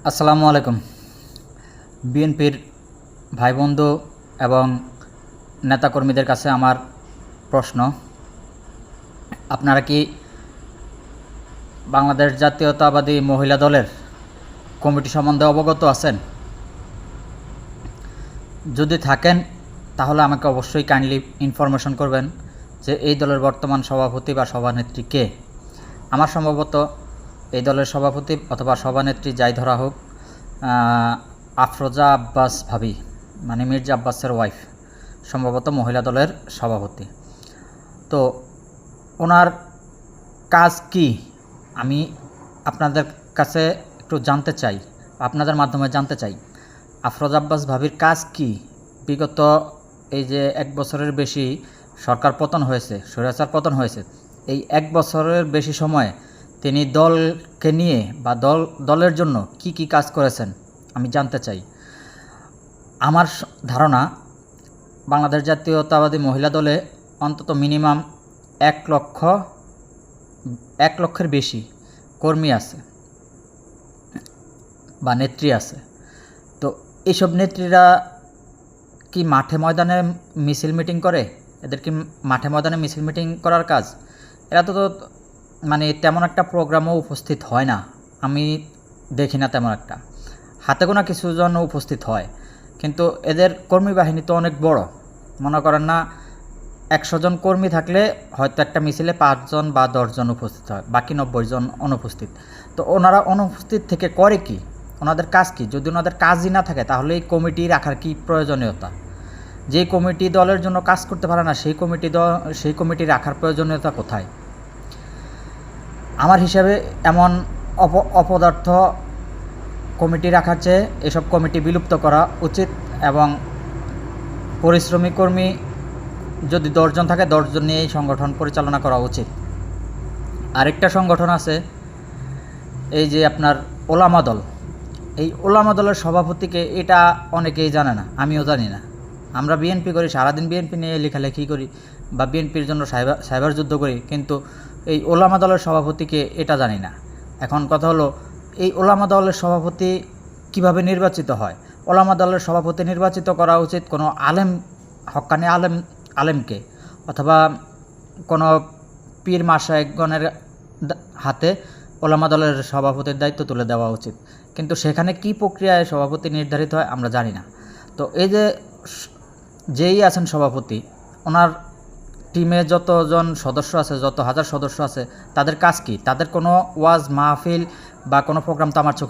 আসসালামু আলাইকুম। বিএনপির ভাই বন্ধু এবং নেতাকর্মীদের কাছে আমার প্রশ্ন, আপনারা কি বাংলাদেশ জাতীয়তাবাদী মহিলা দলের কমিটি সম্বন্ধে অবগত আছেন? যদি থাকেন তাহলে আমাকে অবশ্যই কাইন্ডলি ইনফরমেশন করবেন যে এই দলের বর্তমান সভাপতি বা সভানেত্রী কে। আমার সম্ভবত এই দলের সভাপতি অথবা সভানেত্রী যাই ধরা হোক, আফরোজা আব্বাস ভাবি, মানে মির্জা আব্বাসের ওয়াইফ, সম্ভবত মহিলা দলের সভাপতি। তো ওনার কাজ কি আমি আপনাদের কাছে একটু জানতে চাই, আপনাদের মাধ্যমে জানতে চাই। আফরোজা আব্বাস ভাবির কাজ কি? বিগত এই যে 1 বছরের বেশি সরকার পতন হয়েছে, স্বৈরাচার পতন হয়েছে, এই 1 বছরের বেশি সময়ে তিনি দলকে নিয়ে বা দলের জন্য কি কি কাজ করেছেন আমি জানতে চাই। আমার ধারণা বাংলাদেশ জাতীয়তাবাদী মহিলা দলে অন্তত মিনিমাম 1 লক্ষের বেশি কর্মী আছে বা নেত্রী আছে। তো এইসব নেত্রীরা কি মাঠে ময়দানে মিছিল মিটিং করে? এদের কি মাঠে ময়দানে মিছিল মিটিং করার কাজ? এরা তো মানে তেমন একটা প্রোগ্রামও উপস্থিত হয় না, আমি দেখি না তেমন একটা। হাতে গোনা কিছুজন উপস্থিত হয়, কিন্তু এদের কর্মী বাহিনী তো অনেক বড়। মনে করেন না 100 জন কর্মী থাকলে হয়তো একটা মিছিলে 5 জন বা 10 জন উপস্থিত হয়, বাকি 90 জন অনুপস্থিত। তো ওনারা অনুপস্থিত থেকে করে কি? ওনাদের কাজ কি? যদি ওনাদের কাজই না থাকে তাহলে এই কমিটি রাখার কি প্রয়োজনীয়তা? যে কমিটি দলের জন্য কাজ করতে পারে না সেই কমিটি রাখার প্রয়োজনীয়তা কোথায়? আমার হিসাবে এমন অপদার্থ কমিটি রাখার চেয়ে এসব কমিটি বিলুপ্ত করা উচিত, এবং পরিশ্রমী কর্মী যদি 10 জন থাকে 10 জন নিয়ে এই সংগঠন পরিচালনা করা উচিত। আরেকটা সংগঠন আছে, এই যে আপনার ওলামা দল। এই ওলামা দলের সভাপতিকে এটা অনেকেই জানে না, আমিও জানি না। আমরা বিএনপি করি, সারাদিন বিএনপি নিয়ে লেখালেখি করি বা বিএনপির জন্য সাইবার যুদ্ধ করি, কিন্তু এই ওলামা দলের সভাপতিকে এটা জানি না। এখন কথা হলো, এই ওলামা দলের সভাপতি কিভাবে নির্বাচিত হয়? ওলামা দলের সভাপতি নির্বাচিত করা উচিত কোনো আলেম, হক্কানি আলেমকে, অথবা কোনো পীর মাশায়েখগণের হাতে ওলামা দলের সভাপতির দায়িত্ব তুলে দেওয়া উচিত। কিন্তু সেখানে কি প্রক্রিয়ায় সভাপতি নির্ধারিত হয় আমরা জানি না। তো এই যে যেই আছেন সভাপতি, ওনার টিমে যতজন সদস্য আছে, যত হাজার সদস্য আছে, তাদের কাজ কি? তাদের কোনো ওয়াজ মাহফিল বা কোনো প্রোগ্রাম তো আমার চোখে